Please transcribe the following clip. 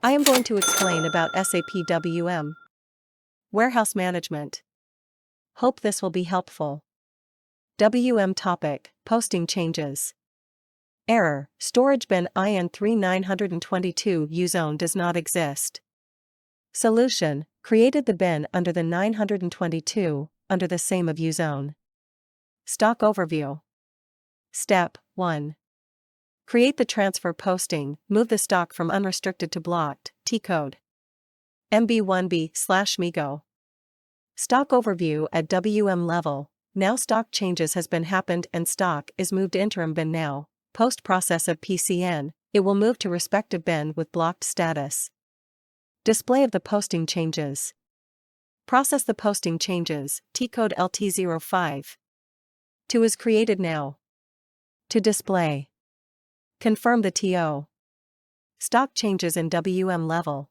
I am going to explain about SAP WM. Warehouse Management. Hope this will be helpful. WM topic, posting changes. Error, storage bin IN3922 U-zone does not exist. Solution, created the bin under the 922, under the same of U-zone. Stock overview. Step 1. Create the transfer posting, move the stock from unrestricted to blocked, T-code. MB1B/MIGO. Stock overview at WM level. Now stock changes has been happened and stock is moved interim bin now. Post process of PCN, it will move to respective bin with blocked status. Display of the posting changes. Process the posting changes, T-code LT05. 2 is created now. To display. Confirm the TO. Stock changes in WM level.